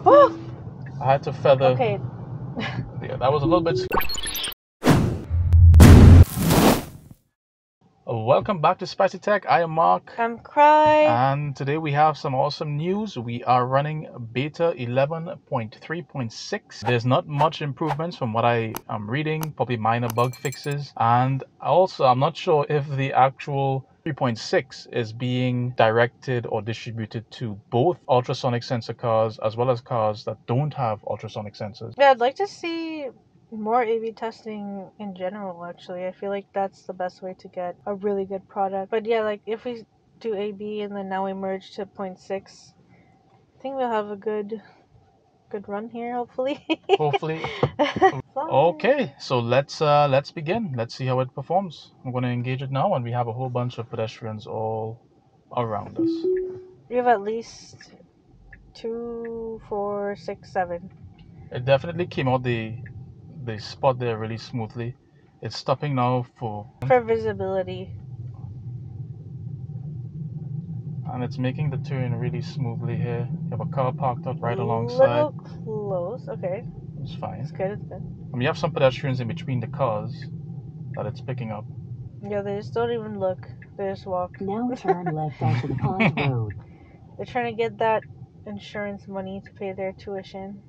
Oh! I had to feather. Okay. Yeah, that was a little bit. Welcome back to Spicy Tech. I am Mark. I'm Cry. And today we have some awesome news. We are running beta 11.3.6. There's not much improvements from what I am reading, probably minor bug fixes. And also, I'm not sure if the actual 3.6 is being directed or distributed to both ultrasonic sensor cars as well as cars that don't have ultrasonic sensors. Yeah, I'd like to see more A/B testing in general, actually. I feel like that's the best way to get a really good product. But yeah, like if we do A/B and then now we merge to 0.6, I think we'll have a good run here, hopefully. Hopefully. Okay, so let's begin. Let's see how it performs. I'm going to engage it now, and we have a whole bunch of pedestrians all around us. We have at least 2, 4, 6, 7. It definitely came out the spot there really smoothly. It's stopping now for visibility. And it's making the turn really smoothly here. You have a car parked up right alongside. A little close, okay. It's fine. It's good, it's good. And you have some pedestrians in between the cars that it's picking up. Yeah, they just don't even look. They just walk. Now turn left onto the Pond Road. They're trying to get that insurance money to pay their tuition.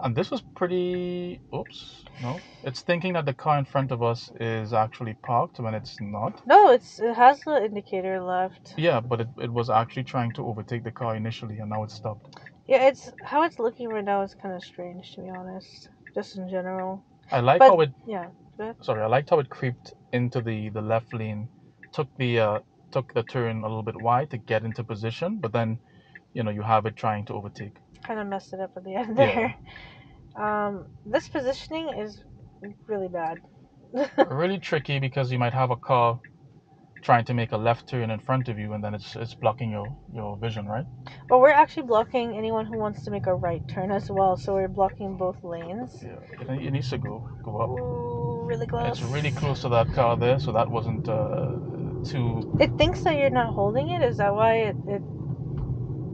And this was pretty... Oops. No. It's thinking that the car in front of us is actually parked when it's not. No, it has the indicator left. Yeah, but it was actually trying to overtake the car initially, and now it's stopped. Yeah, how it's looking right now is kind of strange, to be honest. Just in general. I like how it... Yeah. Sorry, I liked how it creeped into the left lane, took the turn a little bit wide to get into position, but then, you have it trying to overtake. Kind of messed it up at the end there. Yeah. This positioning is really bad. Really tricky because you might have a car trying to make a left turn in front of you, and then it's blocking your vision, right? Well, we're actually blocking anyone who wants to make a right turn as well, so we're blocking both lanes. Yeah, it needs to go up. Ooh, really close. It's really close to that car there, so that wasn't too... It thinks that you're not holding it. Is that why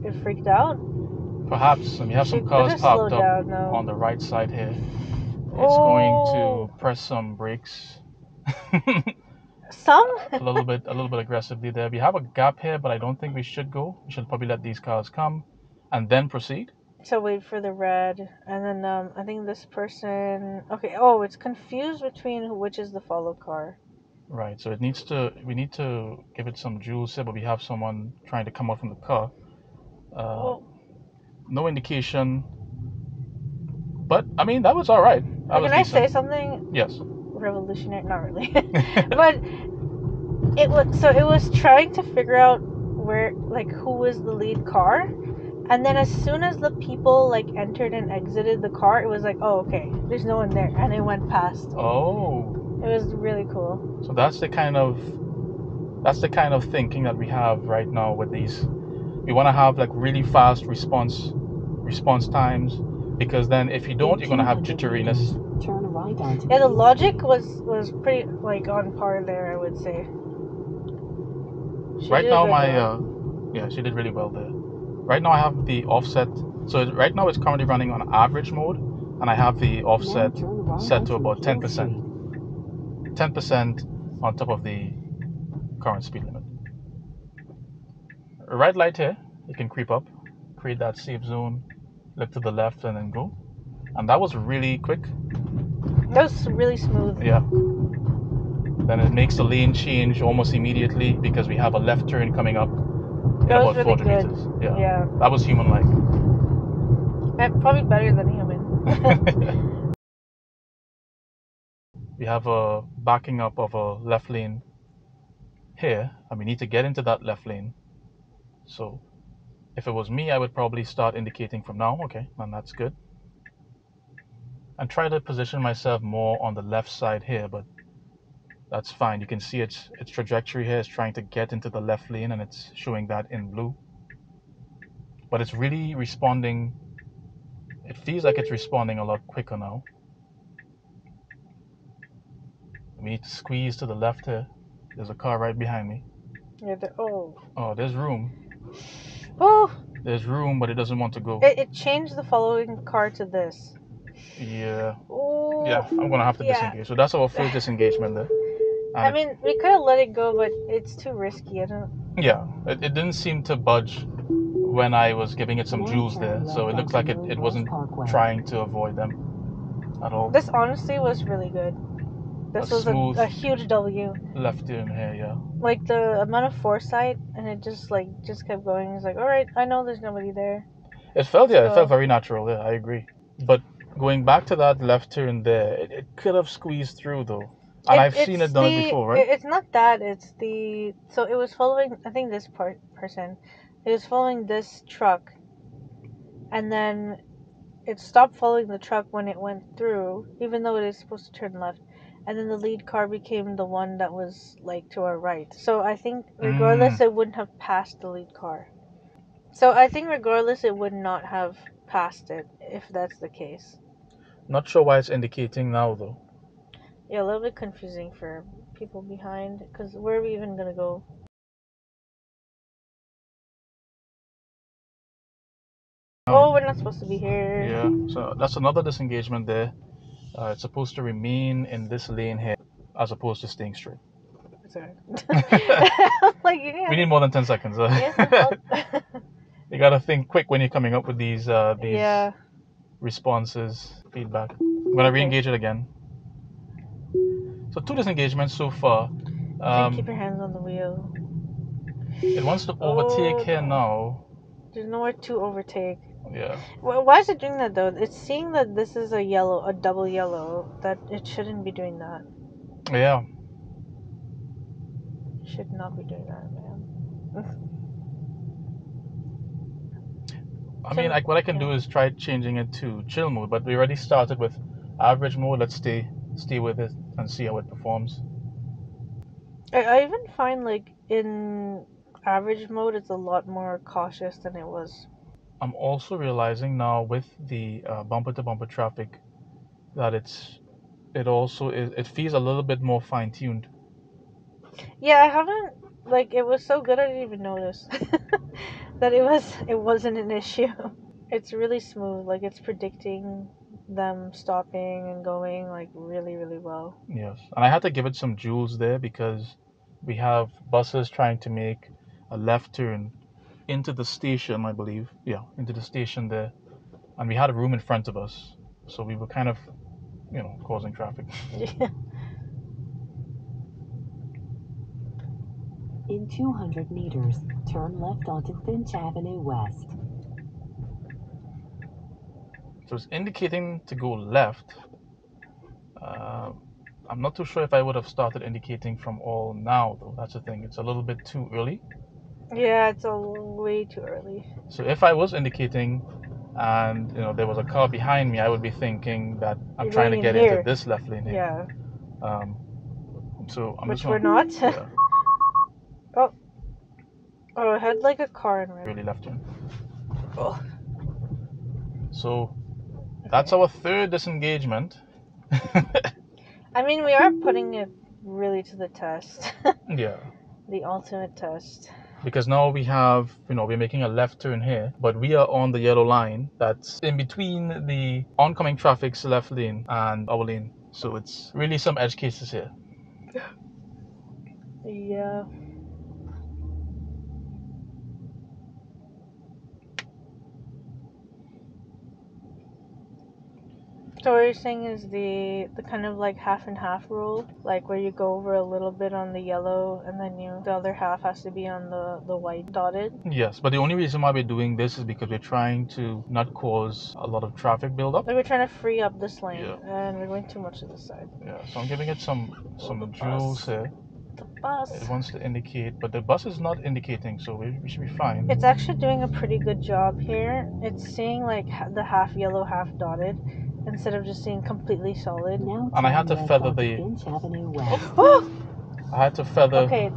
it freaked out? Perhaps. And you have some cars parked up on the right side here. It's going to press some brakes. Some? a little bit aggressively there. We have a gap here, but I don't think we should go. We should probably let these cars come and then proceed. So wait for the red, and then I think this person... Okay, oh, it's confused between which is the follow car. Right, so we need to give it some juice here, but we have someone trying to come out from the car. No indication. But, I mean, that was all right. Can I say something? Yes. Revolutionary? Not really. But it was trying to figure out who was the lead car. And then as soon as the people, entered and exited the car, it was like, oh, okay, there's no one there. And it went past. Oh. It was really cool. So that's the kind of thinking that we have right now with these. We want to have really fast response times, because then if you don't, you're going to have jitteriness. Turn right onto the logic was pretty on par there, I would say. Right now she did really well there. Right now I have the offset. So right now it's currently running on average mode, and I have the offset set to about 10%. 10% on top of the current speed limit. A red light here, you can creep up, create that safe zone, look to the left and then go. And that was really quick. That was really smooth. Yeah. Then it makes the lane change almost immediately because we have a left turn coming up in about 400 meters. Yeah. That was human-like. And probably better than human. We have a backing up of a left lane here, and we need to get into that left lane. So if it was me, I would probably start indicating from now. Okay, and that's good. And try to position myself more on the left side here, but that's fine. You can see its trajectory here is trying to get into the left lane, and it's showing that in blue. But it's really responding. It feels like it's responding a lot quicker now. We need to squeeze to the left here. There's a car right behind me. Yeah. Oh, there's room. Oh, There's room, but it doesn't want to go. It changed the following car to this. Yeah. Ooh, Yeah, I'm gonna have to disengage. So that's our first disengagement there. I mean, we could have let it go, but it's too risky. I don't. Yeah, it didn't seem to budge when I was giving it some joules there. So it looks like it wasn't trying to avoid them at all. This honestly was really good. This was smooth a huge W. left turn here, yeah. Like the amount of foresight, and it just kept going. It's like, all right, I know there's nobody there. It felt very natural. Yeah, I agree. But going back to that left turn there, it could have squeezed through though. And I've seen it done before, right? It's not that. It's so it was following. I think this person. It was following this truck, and then it stopped following the truck when it went through, even though it is supposed to turn left. And then the lead car became the one that was like to our right. So I think regardless, it wouldn't have passed the lead car. So I think regardless, it would not have passed it if that's the case. Not sure why it's indicating now though. Yeah, a little bit confusing for people behind, because where are we even gonna go? Oh, we're not supposed to be here. Yeah, so that's another disengagement there. It's supposed to remain in this lane here as opposed to staying straight. Sorry. Like, we need more than 10 seconds. You gotta think quick when you're coming up with these responses, feedback. I'm gonna re-engage it again. So 2 disengagements so far. Keep your hands on the wheel. It wants to overtake here now. There's nowhere to overtake. Yeah. Why is it doing that though? It's seeing that this is a double yellow, that it shouldn't be doing that. Yeah. It should not be doing that, man. I mean, like, what I can do is try changing it to chill mode, but we already started with average mode. Let's stay with it and see how it performs. I even find like in average mode it's a lot more cautious than it was. I'm also realizing now with the bumper to bumper traffic that it feels a little bit more fine-tuned. Yeah, I haven't, like, it was so good I didn't even notice that it wasn't an issue. It's really smooth, like it's predicting them stopping and going like really, really well. Yes, and I had to give it some joules there because we have buses trying to make a left turn into the station, I believe. Yeah, into the station there, and we had a room in front of us, so we were kind of, causing traffic. Yeah. In 200 meters, turn left onto Finch Avenue West. So it's indicating to go left. I'm not too sure if I would have started indicating from all now, though. That's the thing. It's a little bit too early. Yeah, it's way too early. So if I was indicating and there was a car behind me, I would be thinking that I'm trying to get into this left lane here. Yeah. So I'm Which just we're not. Yeah. Oh, I had like a car in red. Really left turn. Oh. So that's our third disengagement. I mean, we are putting it really to the test. Yeah. The ultimate test. Because now we have, we're making a left turn here, but we are on the yellow line that's in between the oncoming traffic's left lane and our lane. So it's really some edge cases here. Yeah. So what you're saying is the kind of like half and half rule, like where you go over a little bit on the yellow and then the other half has to be on the white dotted? Yes, but the only reason why we're doing this is because we're trying to not cause a lot of traffic buildup. Like we're trying to free up this lane, and we're going too much to this side. Yeah, so I'm giving it some joules here. The bus. It wants to indicate, but the bus is not indicating, so we should be fine. It's actually doing a pretty good job here. It's seeing like the half yellow, half dotted, instead of just seeing completely solid. Now and I had to feather the. Finch Avenue West. I had to feather. Okay.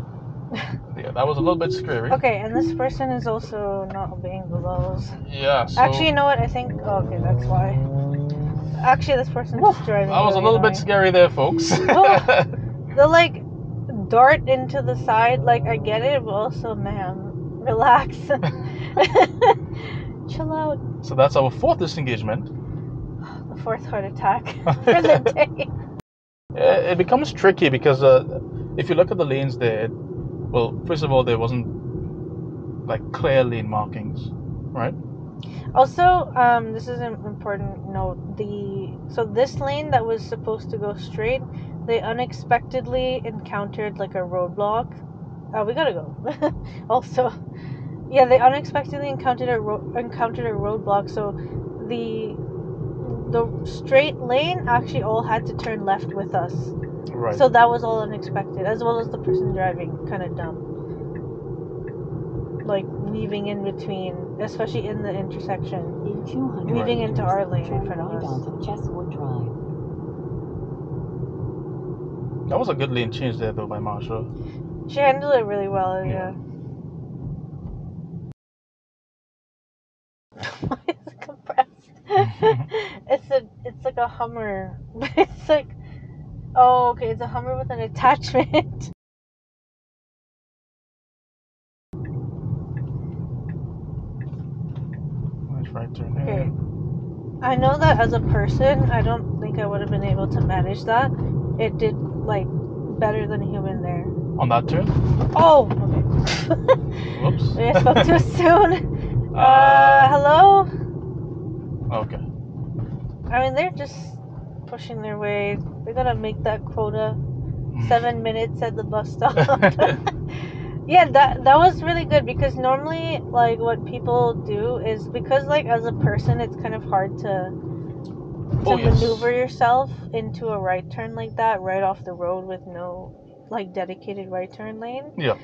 Yeah, that was a little bit scary. Okay, and this person is also not obeying the laws. Yeah. So actually, you know what? I think. Oh, okay, that's why. Actually, this person is driving. That was a little bit scary there, folks. The like dart into the side, like I get it, but also, man, relax. Chill out. So that's our fourth disengagement. The fourth heart attack for the day. It becomes tricky because if you look at the lanes there, well, first of all, there wasn't like clear lane markings, right? Also, this is an important note. So this lane that was supposed to go straight, they unexpectedly encountered like a roadblock. Oh, we gotta go. Also, yeah, they unexpectedly encountered a roadblock. So the straight lane actually all had to turn left with us. Right. So that was all unexpected, as well as the person driving, kind of dumb. Like weaving in between, especially in the intersection. In 200 Weaving into our lane in turn front of right us. onto Chesswood Drive. That was a good lane change there, though, by Marsha. She handled it really well, yeah. Why is it compressed? It's like a Hummer. It's like, oh, okay, it's a Hummer with an attachment. Nice right turn Okay. here. I know that as a person, I don't think I would have been able to manage that. It did, like, better than a human there. On that turn? Oh, okay. Whoops. Maybe I spoke too soon. Hello? Okay. I mean, they're just pushing their way. They gotta make that quota. 7 minutes at the bus stop. Yeah, that was really good, because normally, like, what people do is, because, like, as a person, it's kind of hard to maneuver yourself into a right turn like that, right off the road with no, like, dedicated right turn lane. Yeah.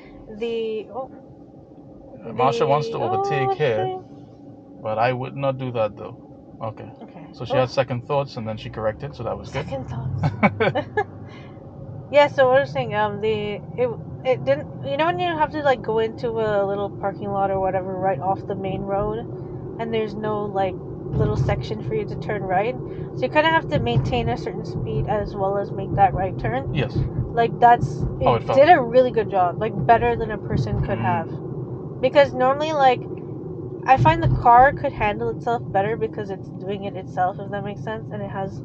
Marsha wants to overtake here, but I would not do that, though. Okay. So she had second thoughts, and then she corrected, so that was good. Second thoughts. Yeah, so what I was saying, it didn't, you know when you have to, like, go into a little parking lot or whatever right off the main road, and there's no, like, little section for you to turn right, so you kind of have to maintain a certain speed as well as make that right turn. Yes. Like, it did a really good job, like, better than a person could have, because normally, like, I find the car could handle itself better because it's doing it itself, if that makes sense, and it has,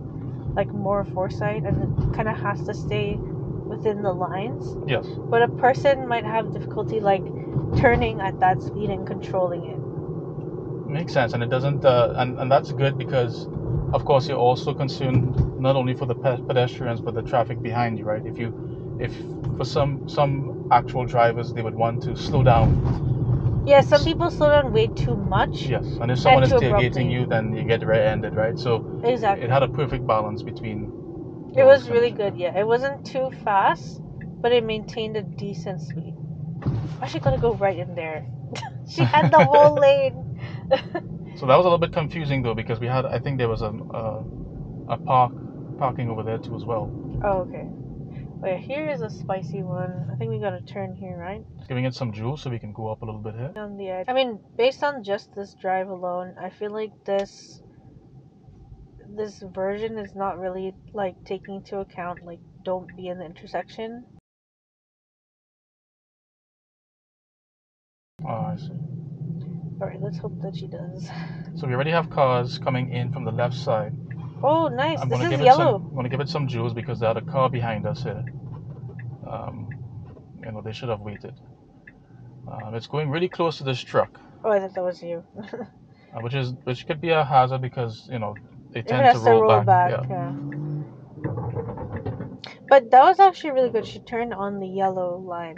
like, more foresight, and it kind of has to stay within the lines. Yes. But a person might have difficulty, like, turning at that speed and controlling it. Makes sense, and it doesn't, and that's good because, of course, you're also concerned not only for the pedestrians but the traffic behind you, right? If for some actual drivers, they would want to slow down. Yeah, some people slow down way too much. Yes, and if someone is tailgating abruptly. you, then you get rear-ended, right? So exactly, it had a perfect balance between. It was really good. Yeah, it wasn't too fast, but it maintained a decent speed. Why she gotta go right in there? She had the whole lane. So that was a little bit confusing though, because I think there was a parking over there too as well. Oh, okay. Wait, here is a spicy one. I think we gotta turn here, right? Giving it some juice so we can go up a little bit here. On the edge. I mean, based on just this drive alone, I feel like this version is not really, like, taking into account, like, don't be in the intersection. Oh, I see. Alright, let's hope that she does. So we already have cars coming in from the left side. Oh, nice. This is yellow. I'm going to give it some juice because there's a car behind us here. They should have waited. It's going really close to this truck. Oh, I thought that was you. Which could be a hazard because, they tend to roll back. Yeah. But that was actually really good. She turned on the yellow line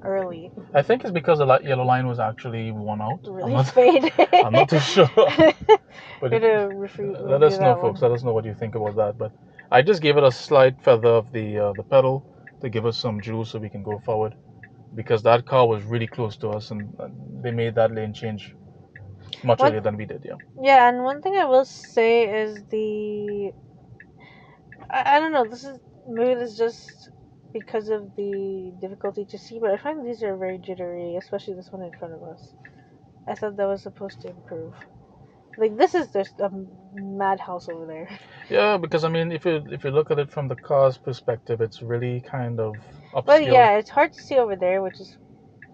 early. I think it's because the yellow line was actually worn out. Really faded. I'm not too sure. But let us know, folks. Let us know what you think about that. But I just gave it a slight feather of the pedal to give us some juice so we can go forward, because that car was really close to us and they made that lane change much earlier than we did. Yeah, and one thing I will say is I don't know, maybe this is just because of the difficulty to see, but I find these are very jittery, especially this one in front of us. I thought that was supposed to improve. Like, this is just a madhouse over there. Yeah, because I mean, if you look at it from the car's perspective, it's really kind of obscure. But yeah, it's hard to see over there, which is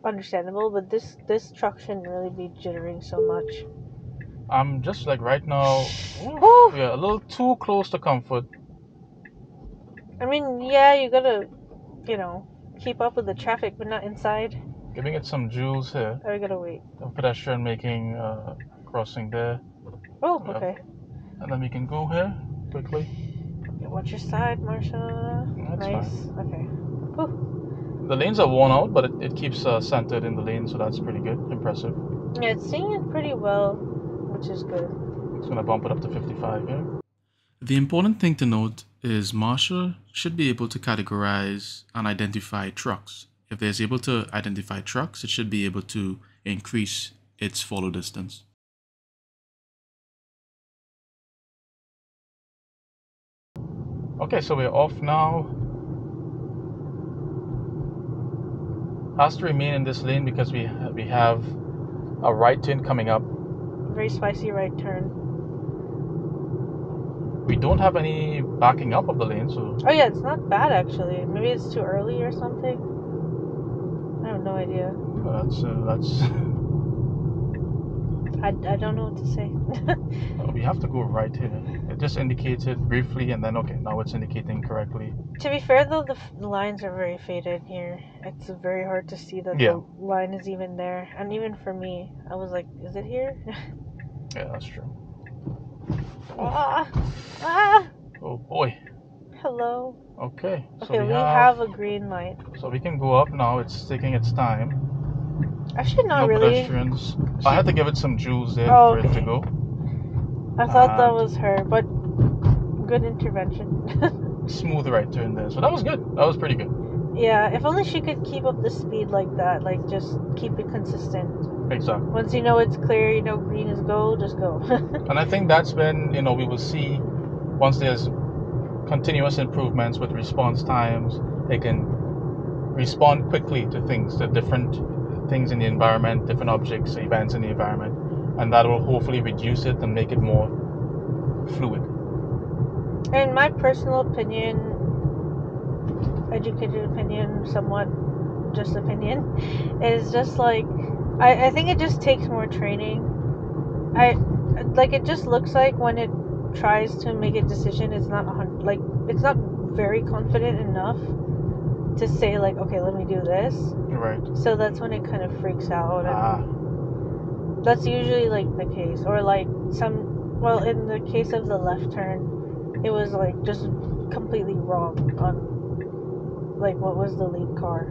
understandable, but this truck shouldn't really be jittering so much. I'm just like right now, Woo! yeah, a little too close to comfort. I mean, yeah, you gotta, keep up with the traffic, but not inside. Giving it some joules here. Oh, we gotta wait. A pedestrian making crossing there. Oh, Yeah. okay. And then we can go here quickly. Yeah, watch your side, Marsha. That's Nice. fine. Okay. Whew. The lanes are worn out, but it keeps centered in the lane, so that's pretty good. Impressive. Yeah, it's seeing it pretty well, which is good. It's gonna bump it up to 55 here. The important thing to note is Marshall should be able to categorize and identify trucks. If it's able to identify trucks, it should be able to increase its follow distance. Okay, so we're off now. Has to remain in this lane because we have a right turn coming up. Very spicy right turn. We don't have any backing up of the lane, so... Oh yeah, it's not bad actually. Maybe it's too early or something. I have no idea. That's... I don't know what to say. We have to go right here. It just indicated briefly and then, okay, now it's indicating correctly. To be fair though, the lines are very faded here. It's very hard to see that the line is even there. And even for me, I was like, is it here? Yeah, that's true. Ah! Oh boy. Hello. Okay. So Okay, we have a green light. So we can go up now. It's taking its time. Actually, not no really. Pedestrians. I had to give it some joules there for it to go. I thought that was her, but good intervention. Smooth right turn there. So that was good. That was pretty good. Yeah, if only she could keep up the speed like that. Like, just keep it consistent. Exactly. Once you know it's clear, you know green is go, just go. And I think that's when, we will see, once there's continuous improvements with response times, they can respond quickly to things, to different things in the environment, different objects, events in the environment, and that will hopefully reduce it and make it more fluid. In my personal opinion, educated opinion, somewhat just opinion, is just like, I think it just takes more training. It just looks like when it tries to make a decision, it's not it's not very confident enough to say like, okay, let me do this. Right. So that's when it kind of freaks out. And that's usually like the case, or like in the case of the left turn, it was like just completely wrong on like what was the lead car.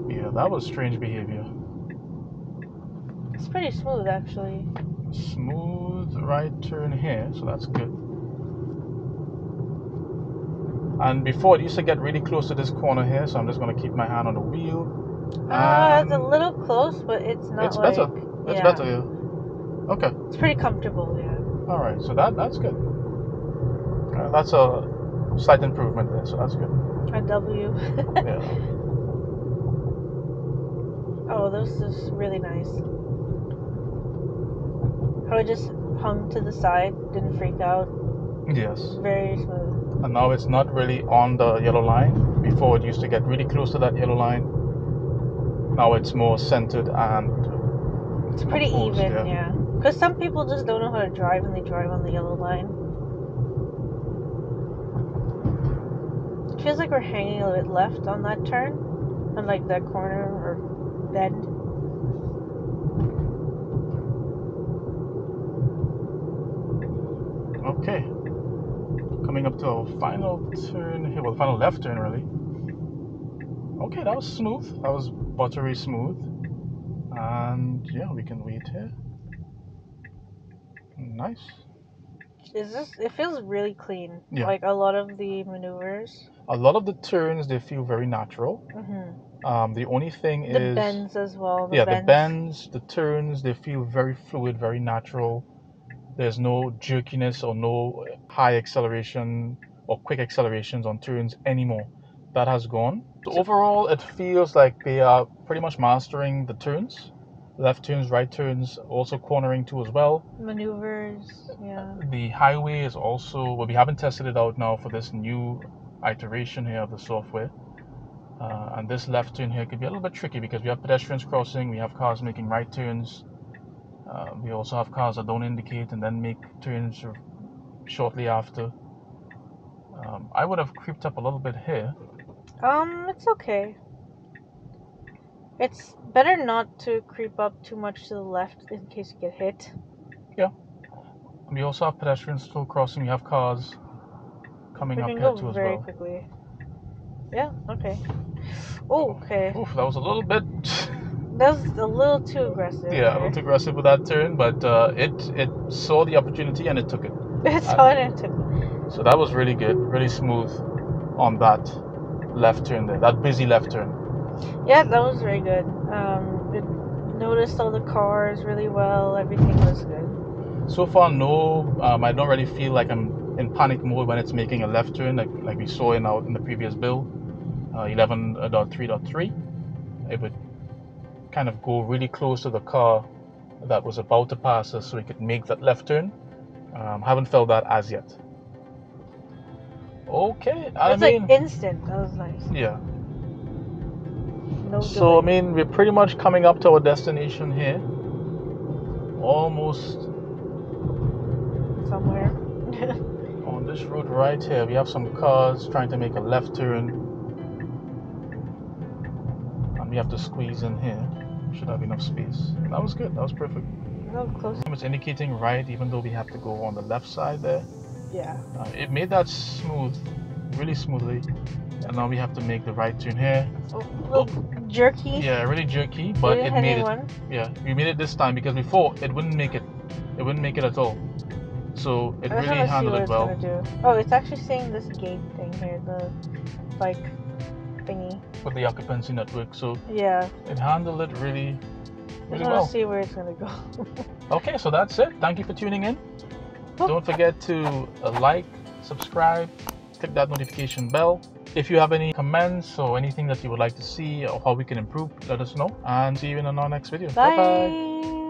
Yeah, that was strange behavior. It's pretty smooth actually. Smooth right turn here, so that's good. And before it used to get really close to this corner here, so I'm just going to keep my hand on the wheel. It's a little close, but it's not. It's better. It's better, yeah. Okay. It's pretty comfortable, yeah. All right, so that's good. That's a slight improvement there, so that's good. A W. Yeah. Oh, this is really nice. How it just hung to the side, didn't freak out. Yes. Very smooth. And now it's not really on the yellow line. Before it used to get really close to that yellow line. Now it's more centered and it's pretty even, yeah. Because some people just don't know how to drive and they drive on the yellow line. It feels like we're hanging a bit left on that turn, on like that corner or bend. Okay. Coming up to our final turn here, well, final left turn really. Okay, that was smooth. That was buttery smooth. And yeah, we can wait here. Nice. It feels really clean. Yeah. Like a lot of the maneuvers. A lot of the turns, they feel very natural. Mm-hmm. The only thing is... The bends as well. The bends, the turns, they feel very fluid, very natural. There's no jerkiness or no high acceleration or quick accelerations on turns anymore. That has gone. So overall, it feels like they are pretty much mastering the turns. Left turns, right turns, also cornering too as well. Maneuvers, yeah. The highway is also, well, we haven't tested it out now for this new iteration here of the software. And this left turn here could be a little bit tricky because we have pedestrians crossing, we have cars making right turns. We also have cars that don't indicate and then make turns shortly after. I would have creeped up a little bit here. It's okay. It's better not to creep up too much to the left in case you get hit. Yeah. We also have pedestrians still crossing. We have cars coming We up can here go too as very well. quickly. Yeah, okay. Oh, okay. Oof, that was a little bit... That was a little too aggressive. Yeah, a little too aggressive with that turn, but it saw the opportunity and it took it. It's on it. So that was really good, really smooth on that left turn there, that busy left turn. Yeah, that was very good. It noticed all the cars really well. Everything was good. So far, no, I don't really feel like I'm in panic mode when it's making a left turn, like we saw in the previous build, 11.3.3. It would kind of go really close to the car that was about to pass us so we could make that left turn. Haven't felt that as yet. Okay, I mean, like instant. That was nice. Yeah. No So delay. I mean, we're pretty much coming up to our destination here. Almost Somewhere. on this road right here. We have some cars trying to make a left turn, and we have to squeeze in here. We should have enough space. That was good. That was perfect. No close. It's indicating right, even though we have to go on the left side there. Yeah. It made that smooth, really smoothly. And now we have to make the right turn here. Oh, little jerky. Yeah, really jerky, but it made it. Yeah, we made it this time because before it wouldn't make it. It wouldn't make it at all. So it really handled it well. Oh, it's actually saying this gate thing here, the bike thingy. With the occupancy network, so yeah, it handled it really I well. want to see where it's gonna go. Okay, so that's it. Thank you for tuning in. Don't forget to like, subscribe, click that notification bell. If you have any comments or anything that you would like to see or how we can improve, let us know. And see you in our next video. Bye bye.